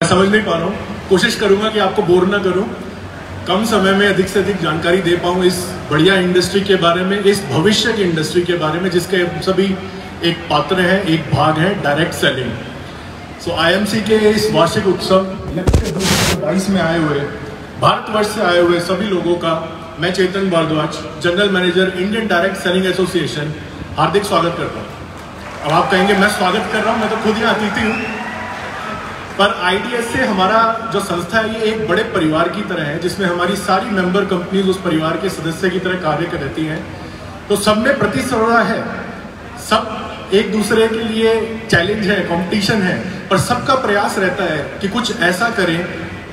समझ नहीं पा रहा हूँ। कोशिश करूंगा कि आपको बोर ना करूं, कम समय में अधिक से अधिक जानकारी दे पाऊं इस बढ़िया इंडस्ट्री के बारे में, इस भविष्य की इंडस्ट्री के बारे में, जिसके सभी एक पात्र हैं, एक भाग है डायरेक्ट सेलिंग। सो आईएमसी के इस वार्षिक उत्सव 2022 में आए हुए, भारतवर्ष से आए हुए सभी लोगों का मैं Chetan Bhardwaj, general manager Indian direct selling association, हार्दिक स्वागत करता हूँ। अब आप कहेंगे मैं स्वागत कर रहा हूँ, मैं तो खुद यहाँ अतिथि हूँ, पर आईडीएस से हमारा जो संस्था है ये एक बड़े परिवार की तरह है, जिसमें हमारी सारी मेंबर कंपनीज उस परिवार के सदस्य की तरह कार्य करती हैं। तो सब में प्रतिस्पर्धा है, सब एक दूसरे के लिए चैलेंज है, कंपटीशन है, पर सबका प्रयास रहता है कि कुछ ऐसा करें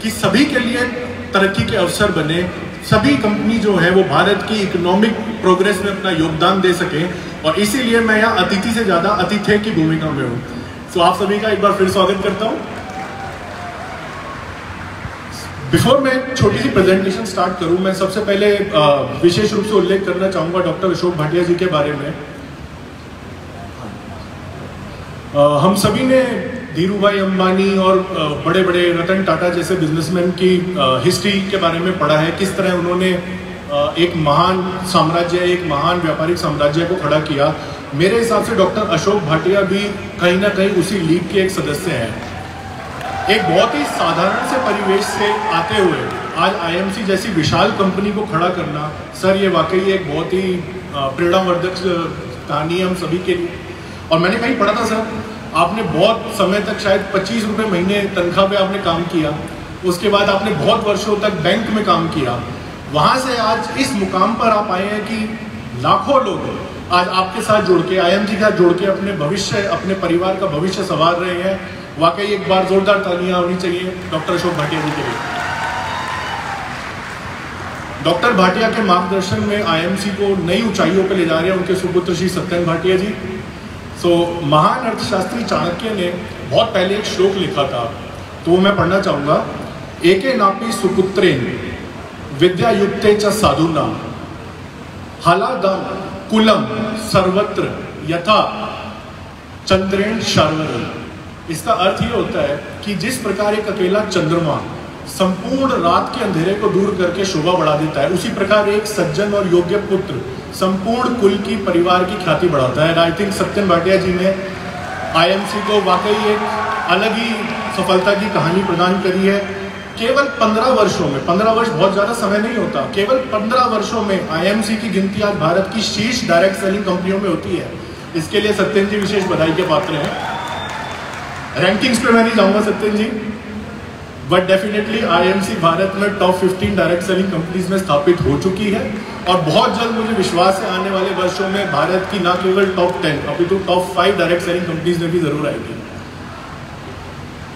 कि सभी के लिए तरक्की के अवसर बने, सभी कंपनी जो है वो भारत की इकोनॉमिक प्रोग्रेस में अपना योगदान दे सकें, और इसीलिए मैं यहाँ अतिथि से ज़्यादा आतिथ्य की भूमिका में हूँ। तो आप सभी का एक बार फिर स्वागत करता हूँ। बिफोर मैं छोटी सी प्रेजेंटेशन स्टार्ट करूं, मैं सबसे पहले विशेष रूप से उल्लेख करना चाहूँगा डॉक्टर अशोक भाटिया जी के बारे में। हम सभी ने धीरू भाई अंबानी और बड़े बड़े रतन टाटा जैसे बिजनेसमैन की हिस्ट्री के बारे में पढ़ा है, किस तरह उन्होंने एक महान साम्राज्य, एक महान व्यापारिक साम्राज्य को खड़ा किया। मेरे हिसाब से डॉक्टर अशोक भाटिया भी कहीं ना कहीं उसी लीग के एक सदस्य हैं। एक बहुत ही साधारण से परिवेश से आते हुए आज आईएमसी जैसी विशाल कंपनी को खड़ा करना, सर ये वाकई एक बहुत ही प्रेरणावर्धक कहानी है हम सभी के लिए। और मैंने कहीं पढ़ा था सर, आपने बहुत समय तक शायद 25 रुपये महीने तनख्वाह पे आपने काम किया, उसके बाद आपने बहुत वर्षों तक बैंक में काम किया, वहाँ से आज इस मुकाम पर आप आए हैं कि लाखों लोग आज आपके साथ जुड़ के, आईएमसी के साथ जुड़ के अपने भविष्य, अपने परिवार का भविष्य संवार रहे हैं। वाकई एक बार जोरदार तालियां होनी चाहिए डॉक्टर अशोक भाटिया जी के लिए। डॉक्टर भाटिया के मार्गदर्शन में आईएमसी को नई ऊंचाइयों पर ले जा रहे हैं उनके सुपुत्र श्री सत्यन भाटिया जी। महान अर्थशास्त्री चाणक्य ने बहुत पहले एक श्लोक लिखा था, तो वो मैं पढ़ना चाहूंगा। एके नापि सुपुत्रेण विद्यायुक्ते च साधुना हलादम कुलम सर्वत्र यथा चंद्रेण शर्वरी। इसका अर्थ ये होता है कि जिस प्रकार एक अकेला चंद्रमा संपूर्ण रात के अंधेरे को दूर करके शोभा बढ़ा देता है, उसी प्रकार एक सज्जन और योग्य पुत्र संपूर्ण कुल की, परिवार की ख्याति बढ़ाता है। आई थिंक सत्यन भाटिया जी ने आईएमसी को वाकई एक अलग ही सफलता की कहानी प्रदान करी है। केवल 15 वर्षों में, 15 वर्ष बहुत ज़्यादा समय नहीं होता, केवल 15 वर्षों में आईएमसी की गिनती आज भारत की शीर्ष डायरेक्ट सेलिंग कंपनियों में होती है। इसके लिए सत्यन जी विशेष बधाई के पात्र हैं। रैंकिंग्स पे मैं नहीं जाऊंगा सत्यन जी, बट डेफिनेटली आईएमसी भारत में टॉप 15 डायरेक्ट सेलिंग कंपनीज में स्थापित हो चुकी है, और बहुत जल्द मुझे विश्वास है आने वाले वर्षों में भारत की न केवल टॉप 10 अपितु टॉप 5 डायरेक्ट सेलिंग कंपनीज में भी जरूर आएगी।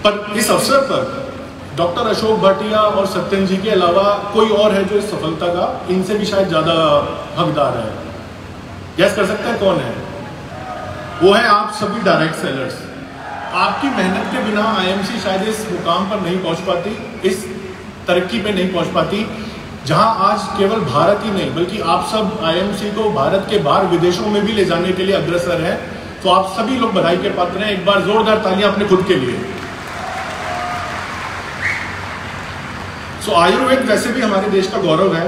पर इस अवसर पर डॉक्टर अशोक भाटिया और सत्यन जी के अलावा कोई और है जो इस सफलता का इनसे भी शायद ज़्यादा हकदार है। गैस कर सकते हैं कौन है? वो है आप सभी डायरेक्ट सेलर्स। आपकी मेहनत के बिना आईएमसी शायद इस मुकाम पर नहीं पहुंच पाती, इस तरक्की पे नहीं पहुंच पाती, जहां आज केवल भारत ही नहीं बल्कि आप सब आईएमसी को भारत के बाहर विदेशों में भी ले जाने के लिए अग्रसर हैं। तो आप सभी लोग बधाई के पात्र हैं। एक बार जोरदार तालियां अपने खुद के लिए। आयुर्वेद वैसे भी हमारे देश का गौरव है।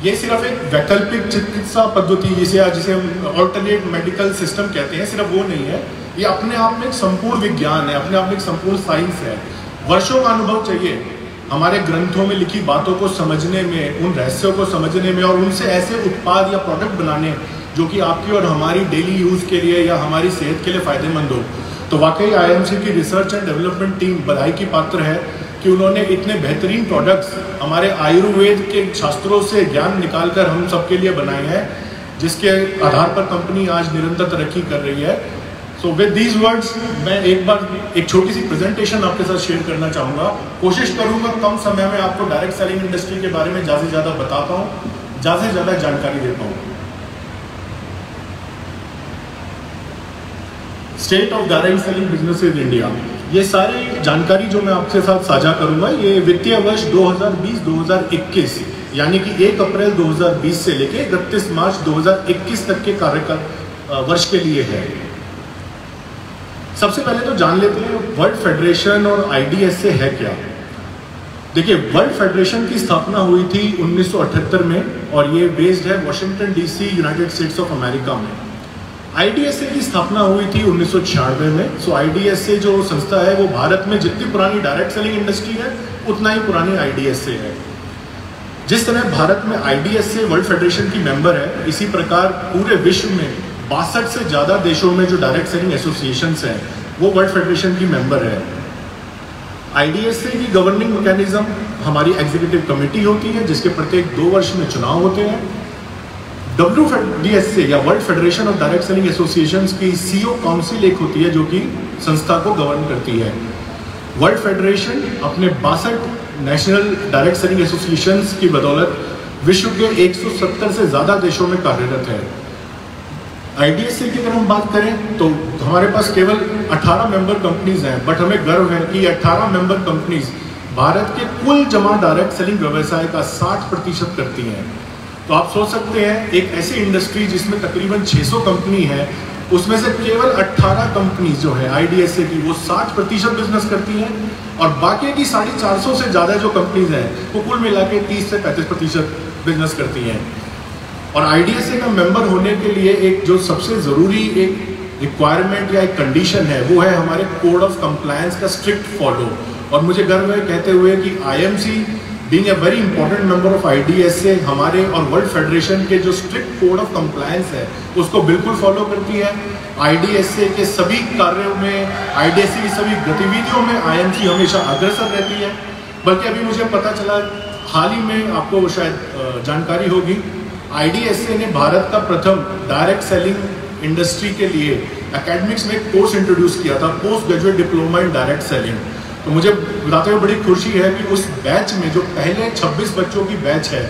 ये सिर्फ एक वैकल्पिक चिकित्सा पद्धति जिसे हम ऑल्टरनेट मेडिकल सिस्टम कहते हैं, सिर्फ वो नहीं है। ये अपने आप में एक संपूर्ण विज्ञान है, अपने आप में एक संपूर्ण साइंस है। वर्षों का अनुभव चाहिए हमारे ग्रंथों में लिखी बातों को समझने में, उन रहस्यों को समझने में, और उनसे ऐसे उत्पाद या प्रोडक्ट बनाने जो कि आपकी और हमारी डेली यूज़ के लिए या हमारी सेहत के लिए फ़ायदेमंद हो। तो वाकई आईएमसी की रिसर्च एंड डेवलपमेंट टीम बधाई की पात्र है कि उन्होंने इतने बेहतरीन प्रोडक्ट्स हमारे आयुर्वेद के शास्त्रों से ज्ञान निकालकर हम सबके लिए बनाए हैं, जिसके आधार पर कंपनी आज निरंतर तरक्की कर रही है। सो विद दीज वर्ड्स मैं एक बार एक छोटी सी प्रेजेंटेशन आपके साथ शेयर करना चाहूँगा। कोशिश करूँगा कम समय में आपको डायरेक्ट सेलिंग इंडस्ट्री के बारे में ज़्यादा से ज़्यादा बता पाऊँ, ज़्यादा से ज़्यादा जानकारी दे पाऊँ। State of direct selling business in India, ये सारी जानकारी जो मैं आपके साथ साझा करूंगा ये वित्तीय वर्ष 2020-2021 यानी कि 1 अप्रैल 2020 से लेके 31 मार्च 2021 तक के कार्यकाल वर्ष के लिए है। सबसे पहले तो जान लेते हैं वर्ल्ड फेडरेशन और IDSA है क्या। देखिए, वर्ल्ड फेडरेशन की स्थापना हुई थी 1978 में और ये बेस्ड है Washington DC, United states of America में। IDSA की स्थापना हुई थी 1996 में। सो IDSA जो संस्था है वो भारत में जितनी पुरानी डायरेक्ट सेलिंग इंडस्ट्री है उतना ही पुरानी IDSA है। जिस तरह भारत में IDSA वर्ल्ड फेडरेशन की मेंबर है, इसी प्रकार पूरे विश्व में 62 से ज़्यादा देशों में जो डायरेक्ट सेलिंग एसोसिएशंस हैं वो वर्ल्ड फेडरेशन की मेंबर है। IDSA की गवर्निंग मैकेनिज्म हमारी एग्जीक्यूटिव कमेटी होती है जिसके प्रत्येक 2 वर्ष में चुनाव होते हैं। WFDSA या world federation of direct selling associations की CEO काउंसिल एक होती है जो कि संस्था को गवर्न करती है। वर्ल्ड फेडरेशन अपने 62 नेशनल डायरेक्ट सेलिंग एसोसिएशंस की बदौलत विश्व के 170 से ज़्यादा देशों में कार्यरत है। IDSA की अगर हम बात करें तो हमारे पास केवल 18 मेंबर कंपनीज हैं, बट हमें गर्व है कि 18 मेंबर कंपनीज भारत के कुल जमा डायरेक्ट सेलिंग व्यवसाय का 60% करती हैं। तो आप सोच सकते हैं एक ऐसी इंडस्ट्री जिसमें तकरीबन 600 कंपनी है, उसमें से केवल 18 कंपनीज जो है IDSA की वो 60% बिजनेस करती हैं और बाकी की 450 से ज़्यादा जो कंपनीज हैं वो कुल मिला के 30 से 35% बिजनेस करती हैं। और IDSA का मेंबर होने के लिए एक जो सबसे ज़रूरी एक रिक्वायरमेंट या एक कंडीशन है वो है हमारे कोड ऑफ कंप्लायंस का स्ट्रिक्ट फॉलो। और मुझे गर्व है कहते हुए कि IMC being a very important member of IDSA हमारे और वर्ल्ड फेडरेशन के जो स्ट्रिक्ट कोड ऑफ कंप्लायंस है उसको बिल्कुल फॉलो करती है। IDSA के सभी कार्यों में, IDSA की सभी गतिविधियों में IMC हमेशा अग्रसर रहती है। बल्कि अभी मुझे पता चला, हाल ही में आपको शायद जानकारी होगी, IDSA ने भारत का प्रथम डायरेक्ट सेलिंग इंडस्ट्री के लिए एकेडमिक्स में एक कोर्स इंट्रोड्यूस किया था, post graduate diploma in direct selling. तो मुझे बताते हुए बड़ी खुशी है कि उस बैच में जो पहले 26 बच्चों की बैच है,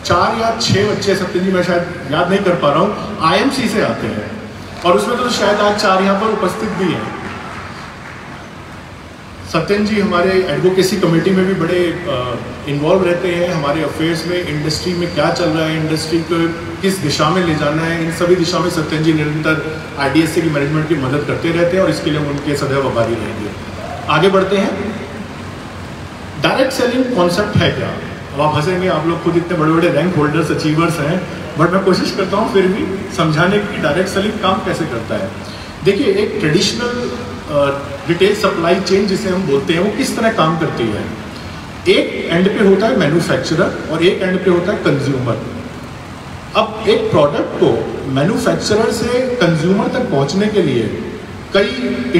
4 या 6 बच्चे, सत्यन जी मैं शायद याद नहीं कर पा रहा हूँ, IMC से आते हैं और उसमें तो शायद आज 4 यहाँ पर उपस्थित भी हैं। सत्यन जी हमारे एडवोकेसी कमेटी में भी बड़े इन्वॉल्व रहते हैं, हमारे अफेयर्स में, इंडस्ट्री में क्या चल रहा है, इंडस्ट्री को किस दिशा में ले जाना है, इन सभी दिशा में सत्यन जी निरंतर IDSA की मैनेजमेंट की मदद करते रहते हैं और इसके लिए हम उनके सदैव आभारी रहेंगे। आगे बढ़ते हैं। डायरेक्ट सेलिंग कॉन्सेप्ट है क्या? अब आप हंसेंगे, आप लोग खुद इतने बड़े बड़े रैंक होल्डर्स, अचीवर्स हैं, बट मैं कोशिश करता हूँ फिर भी समझाने की डायरेक्ट सेलिंग काम कैसे करता है। देखिए, एक ट्रेडिशनल रिटेल सप्लाई चेन जिसे हम बोलते हैं वो किस तरह काम करती है। एक एंड पे होता है मैन्युफैक्चरर और एक एंड पे होता है कंज्यूमर। अब एक प्रोडक्ट को मैन्युफैक्चरर से कंज्यूमर तक पहुंचने के लिए कई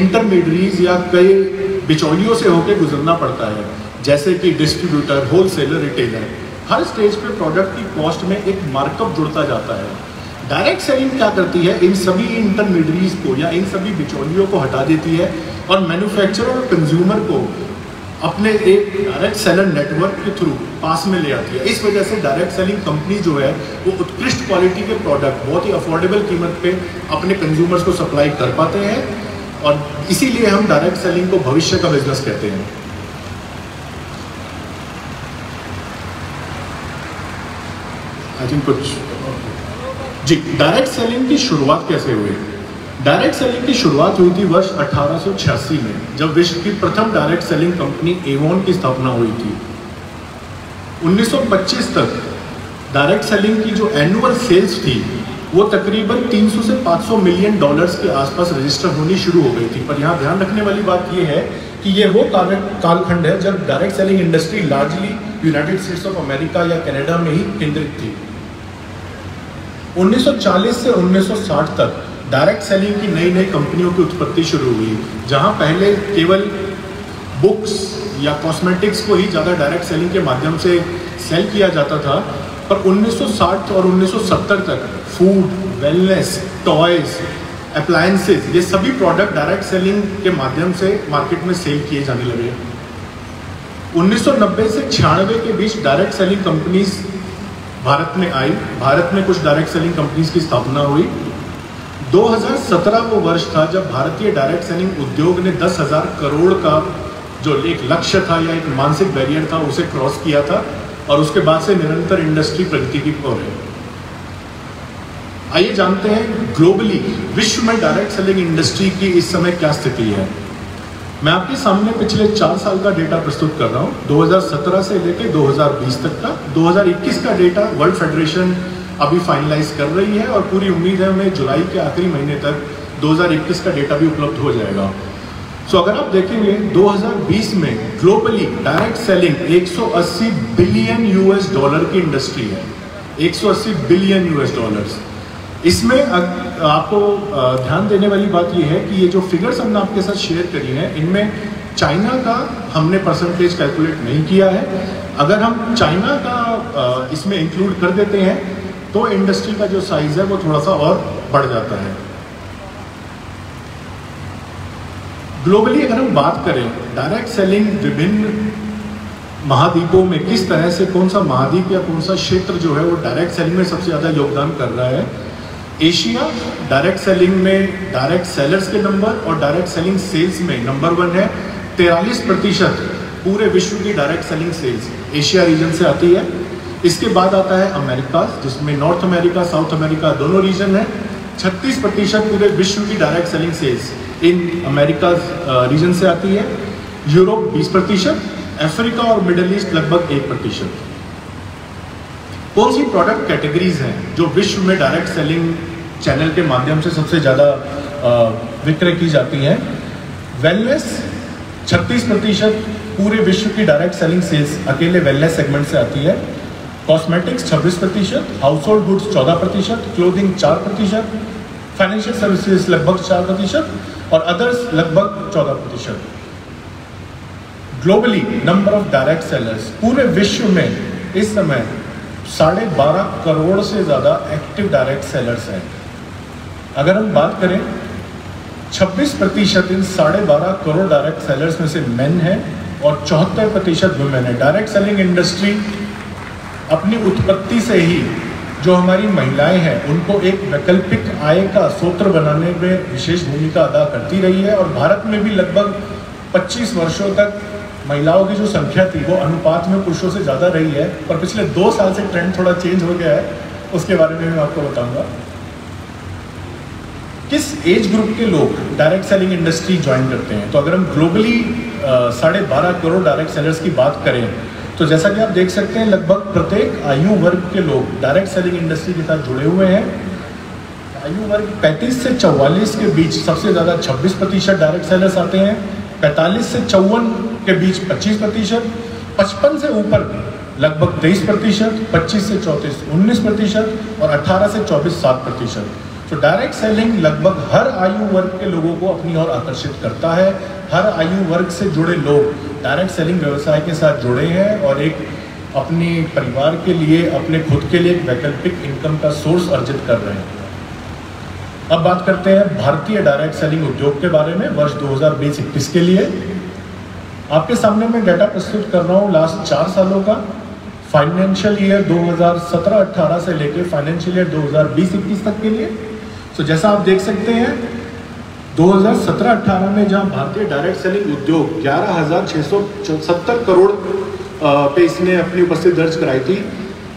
इंटरमीडिएट्स या कई बिचौलियों से होकर गुजरना पड़ता है, जैसे कि डिस्ट्रीब्यूटर, होलसेलर, रिटेलर। हर स्टेज पे प्रोडक्ट की कॉस्ट में एक मार्कअप जुड़ता जाता है। डायरेक्ट सेलिंग क्या करती है, इन सभी इंटरमीडिएट्स को या इन सभी बिचौलियों को हटा देती है और मैन्युफैक्चरर और कंज्यूमर को अपने एक डायरेक्ट सेलर नेटवर्क के थ्रू पास में ले आती है। इस वजह से डायरेक्ट सेलिंग कंपनी जो है वो उत्कृष्ट क्वालिटी के प्रोडक्ट बहुत ही अफोर्डेबल कीमत पे अपने कंज्यूमर्स को सप्लाई कर पाते हैं और इसीलिए हम डायरेक्ट सेलिंग को भविष्य का बिजनेस कहते हैं। आई थिंक कुछ जी, डायरेक्ट सेलिंग की शुरुआत कैसे हुई? डायरेक्ट सेलिंग की शुरुआत हुई थी वर्ष 1886 में, जब विश्व की प्रथम डायरेक्ट सेलिंग कंपनी एवॉन की स्थापना हुई थी। 1925 तक डायरेक्ट सेलिंग की जो एनुअल सेल्स थी वो तकरीबन 300 से 500 मिलियन डॉलर्स के आसपास रजिस्टर होनी शुरू हो गई थी। पर यहाँ ध्यान रखने वाली बात ये है कि ये वो कालखंड है जब direct selling industry largely United states of America या कनाडा में ही केंद्रित थी। 1940 से 1960 तक डायरेक्ट सेलिंग की नई नई कंपनियों की उत्पत्ति शुरू हुई, जहां पहले केवल बुक्स या कॉस्मेटिक्स को ही ज़्यादा डायरेक्ट सेलिंग के माध्यम से सेल किया जाता था। पर 1960 और 1970 तक फूड, वेलनेस, टॉयज, अप्लायंसेज, ये सभी प्रोडक्ट डायरेक्ट सेलिंग के माध्यम से मार्केट में सेल किए जाने लगे। 1990 से 96 के बीच डायरेक्ट सेलिंग कंपनीज भारत में आई। भारत में कुछ डायरेक्ट सेलिंग कंपनीज की स्थापना हुई। 2017 वो वर्ष था जब भारतीय डायरेक्ट सेलिंग उद्योग ने 10,000 करोड़ का जो एक लक्ष्य था या एक मानसिक बैरियर था उसे क्रॉस किया था और उसके बाद से निरंतर इंडस्ट्री प्रगति की ओर है। आइए जानते हैं ग्लोबली विश्व में डायरेक्ट सेलिंग इंडस्ट्री की इस समय क्या स्थिति है। मैं आपके सामने पिछले 4 साल का डेटा प्रस्तुत कर रहा हूँ, 2017 से लेकर 2020 तक का। 2021 का डेटा वर्ल्ड फेडरेशन अभी फाइनलाइज कर रही है और पूरी उम्मीद है हमें जुलाई के आखिरी महीने तक 2021 का डेटा भी उपलब्ध हो जाएगा। सो अगर आप देखेंगे 2020 में globally direct selling 180 billion US dollar की इंडस्ट्री है, 180 बिलियन यूएस डॉलर्स। इसमें आपको ध्यान देने वाली बात यह है कि ये जो फिगर्स हमने आपके साथ शेयर करी हैं, इनमें चाइना का हमने परसेंटेज कैलकुलेट नहीं किया है। अगर हम चाइना का इसमें इंक्लूड कर देते हैं तो इंडस्ट्री का जो साइज है वो थोड़ा सा और बढ़ जाता है। ग्लोबली अगर हम बात करें डायरेक्ट सेलिंग विभिन्न महाद्वीपों में किस तरह से कौन सा महाद्वीप या कौन सा क्षेत्र जो है वो डायरेक्ट सेलिंग में सबसे ज़्यादा योगदान कर रहा है। एशिया डायरेक्ट सेलिंग में डायरेक्ट सेलर्स के नंबर और डायरेक्ट सेलिंग सेल्स में नंबर 1 है। 43% पूरे विश्व की direct selling sales Asia region से आती है। इसके बाद आता है अमेरिका, जिसमें नॉर्थ अमेरिका साउथ अमेरिका दोनों रीजन है। 36% पूरे विश्व की direct selling sales in America region से आती है। यूरोप 20%, अफ्रीका और मिडल ईस्ट लगभग 1%। कौन सी प्रोडक्ट कैटेगरीज हैं जो विश्व में डायरेक्ट सेलिंग चैनल के माध्यम से सबसे ज़्यादा विक्रय की जाती हैं? वेलनेस 36% पूरे विश्व की डायरेक्ट सेलिंग सेल्स अकेले वेलनेस सेगमेंट से आती है। Cosmetics 26%, house hold goods 14%, clothing 4%, financial services लगभग 4% और अदर्स लगभग 14%। Globally number of direct sellers पूरे विश्व में इस समय 12.5 करोड़ से ज़्यादा एक्टिव डायरेक्ट सेलर्स हैं। अगर हम बात करें 26% इन 12.5 करोड़ डायरेक्ट सेलर्स में से मेन है और 74% वुमेन है। डायरेक्ट सेलिंग इंडस्ट्री अपनी उत्पत्ति से ही जो हमारी महिलाएं हैं उनको एक वैकल्पिक आय का स्रोत बनाने में विशेष भूमिका अदा करती रही है और भारत में भी लगभग 25 वर्षों तक महिलाओं की जो संख्या थी वो अनुपात में पुरुषों से ज़्यादा रही है, पर पिछले 2 साल से ट्रेंड थोड़ा चेंज हो गया है, उसके बारे में मैं आपको बताऊंगा। किस एज ग्रुप के लोग डायरेक्ट सेलिंग इंडस्ट्री ज्वाइन करते हैं? तो अगर हम ग्लोबली 12.5 करोड़ डायरेक्ट सेलर्स की बात करें तो जैसा कि आप देख सकते हैं लगभग प्रत्येक आयु वर्ग के लोग डायरेक्ट सेलिंग इंडस्ट्री के साथ जुड़े हुए हैं। आयु वर्ग 35 से 44 के बीच सबसे ज़्यादा 26% डायरेक्ट सेलर्स आते हैं। 45 से 54 के बीच 25%, 55 से ऊपर लगभग 23%, 25 से 34 19% और 18 से 24 7%। तो डायरेक्ट सेलिंग लगभग हर आयु वर्ग के लोगों को अपनी ओर आकर्षित करता है। हर आयु वर्ग से जुड़े लोग डायरेक्ट सेलिंग व्यवसाय के साथ जुड़े हैं और एक अपने परिवार के लिए, अपने खुद के लिए एक वैकल्पिक इनकम का सोर्स अर्जित कर रहे हैं। अब बात करते हैं भारतीय डायरेक्ट सेलिंग उद्योग के बारे में वर्ष 2020-21 के लिए। आपके सामने मैं डाटा प्रस्तुत कर रहा हूँ लास्ट 4 सालों का, फाइनेंशियल ईयर 2017-18 से लेकर फाइनेंशियल ईयर 2020-21 तक के लिए। तो जैसा आप देख सकते हैं 2017-18 में जहां भारतीय डायरेक्ट सेलिंग उद्योग 11,670 करोड़ पे इसने अपनी उपस्थिति दर्ज कराई थी।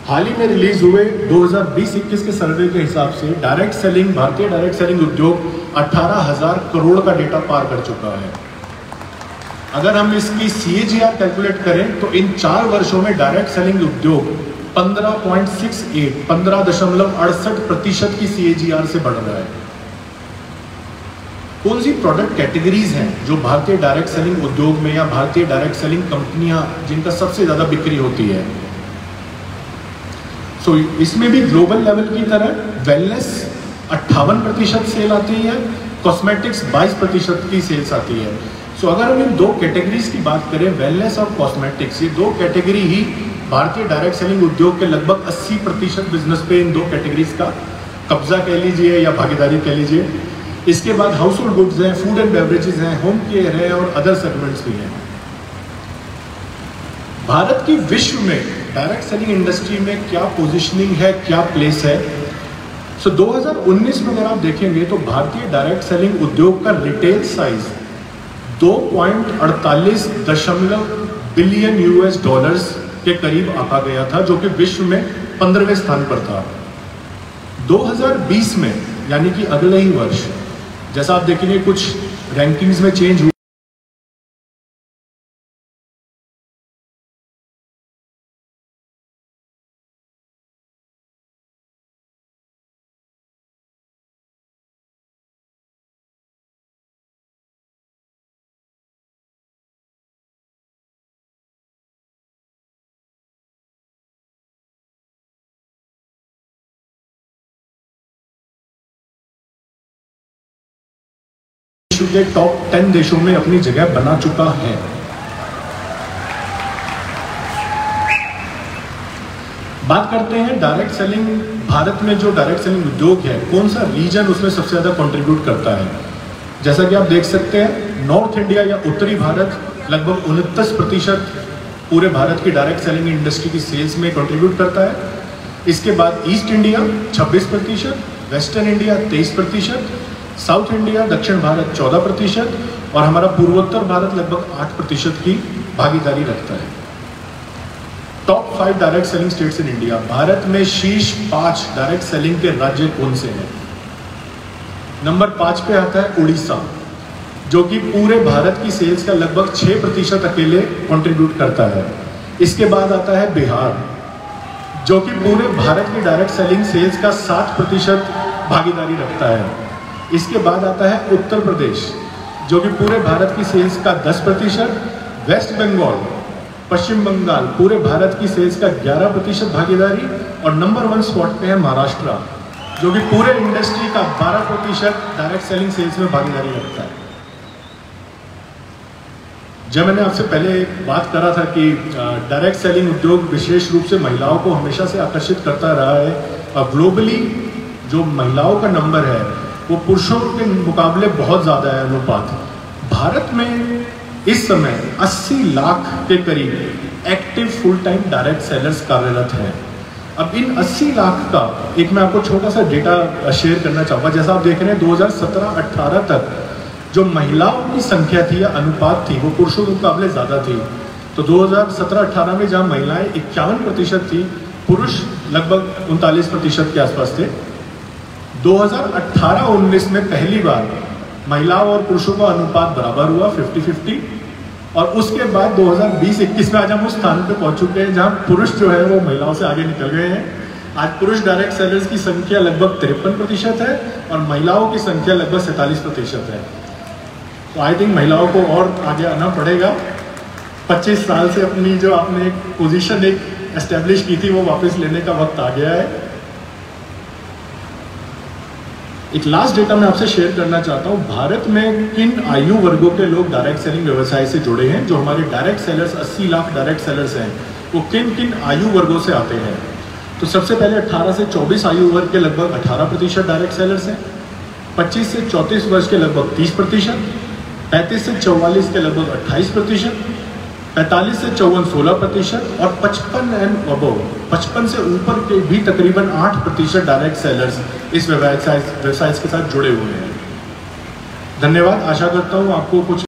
हाल ही में रिलीज हुए 2020-21 के सर्वे के हिसाब से डायरेक्ट सेलिंग भारतीय डायरेक्ट सेलिंग उद्योग 18,000 करोड़ का डेटा पार कर चुका है। अगर हम इसकी CAGR कैलकुलेट करें तो इन 4 वर्षों में डायरेक्ट सेलिंग उद्योग 15.68% की CAGR से बढ़ रहा है। कौन सी प्रोडक्ट कैटेगरीज हैं जो भारतीय डायरेक्ट सेलिंग उद्योग में या भारतीय डायरेक्ट सेलिंग कंपनियां जिनका सबसे ज़्यादा बिक्री होती है? सो इसमें भी ग्लोबल लेवल की तरह वेलनेस 58% सेल आती है, कॉस्मेटिक्स 22% की सेल्स आती है। सो अगर हम इन 2 कैटेगरीज की बात करें, वेलनेस और कॉस्मेटिक्स, ये 2 कैटेगरी ही भारतीय डायरेक्ट सेलिंग उद्योग के लगभग 80% बिजनेस पे इन 2 कैटेगरीज का कब्जा कह लीजिए या भागीदारी कह लीजिए। इसके बाद हाउस होल्ड गुड्स हैं, फूड एंड बेवरेजेस हैं, होम केयर है और अदर सेगमेंट्स भी हैं। भारत की विश्व में डायरेक्ट सेलिंग इंडस्ट्री में क्या पोजीशनिंग है, क्या प्लेस है? सो 2019 में अगर आप देखेंगे तो भारतीय डायरेक्ट सेलिंग उद्योग का retail size 2.48 billion US dollars के करीब आका गया था, जो कि विश्व में 15वें स्थान पर था। 2020 में यानी कि अगले ही वर्ष, जैसा आप देखेंगे कुछ रैंकिंग्स में चेंज हुआ, विश्व के टॉप 10 देशों में अपनी जगह बना चुका है। बात करते हैं डायरेक्ट सेलिंग। भारत में जो डायरेक्ट सेलिंग उद्योग है, कौन सा रीजन उसमें सबसे ज़्यादा कंट्रीब्यूट करता है? जैसा कि आप देख सकते हैं, नॉर्थ इंडिया या उत्तरी भारत लगभग 29% पूरे भारत की डायरेक्ट सेलिंग इंडस्ट्री की सेल्स में कंट्रीब्यूट करता है। इसके बाद east India 26%, western India 23%, south India दक्षिण भारत 14% और हमारा पूर्वोत्तर भारत लगभग 8% की भागीदारी रखता है। Top 5 direct selling states in India. Bharat में शीर्ष 5 डायरेक्ट सेलिंग के राज्य कौन से हैं? नंबर 5 पे आता है उड़ीसा, जो कि पूरे भारत की सेल्स का लगभग 6% अकेले कंट्रीब्यूट करता है। इसके बाद आता है बिहार, जो कि पूरे भारत की डायरेक्ट सेलिंग सेल्स का 60% भागीदारी रखता है। इसके बाद आता है उत्तर प्रदेश, जो कि पूरे भारत की सेल्स का 10%, वेस्ट बंगाल, पश्चिम बंगाल पूरे भारत की सेल्स का 11% भागीदारी और नंबर 1 स्पॉट पे है महाराष्ट्र, जो कि पूरे इंडस्ट्री का 12% डायरेक्ट सेलिंग सेल्स में भागीदारी रखता है। जब मैंने आपसे पहले बात करा था कि डायरेक्ट सेलिंग उद्योग विशेष रूप से महिलाओं को हमेशा से आकर्षित करता रहा है और ग्लोबली जो महिलाओं का नंबर है वो पुरुषों के मुकाबले बहुत ज़्यादा है अनुपात। भारत में इस समय 80 लाख के करीब active full time direct sellers कार्यरत हैं। अब इन 80 लाख का एक मैं आपको छोटा सा डेटा शेयर करना चाहूँगा। जैसा आप देख रहे हैं 2017-18 तक जो महिलाओं की संख्या थी या अनुपात थी वो पुरुषों के मुकाबले ज़्यादा थी। तो 2017-18 में जहाँ महिलाएं 51% थी, पुरुष लगभग 39% के आसपास थे। 2018-19 में पहली बार महिलाओं और पुरुषों का अनुपात बराबर हुआ 50-50 और उसके बाद 2020-21 में आज हम उस स्थान पे पहुंच चुके हैं जहां पुरुष जो है वो महिलाओं से आगे निकल गए हैं। आज पुरुष डायरेक्ट सेलर्स की संख्या लगभग 53% है और महिलाओं की संख्या लगभग 47% है। तो आई थिंक महिलाओं को और आगे आना पड़ेगा। 25 साल से अपनी जो आपने एक पोजीशन एक एस्टेब्लिश की थी वो वापस लेने का वक्त आ गया है। एक लास्ट डेटा मैं आपसे शेयर करना चाहता हूँ। भारत में किन आयु वर्गों के लोग डायरेक्ट सेलिंग व्यवसाय से जुड़े हैं? जो हमारे direct sellers 80 lakh direct sellers हैं वो किन किन आयु वर्गों से आते हैं? तो सबसे पहले 18 से 24 आयु वर्ग के लगभग 18% डायरेक्ट सेलर्स हैं, 25 से 34 वर्ष के लगभग 30%, 35 से 44 के लगभग 28%, 45 से 54 16% और 55 एंड अबव 55 से ऊपर के भी तकरीबन 8% डायरेक्ट सेलर्स इस व्यवसाय के साथ जुड़े हुए हैं। धन्यवाद। आशा करता हूँ आपको कुछ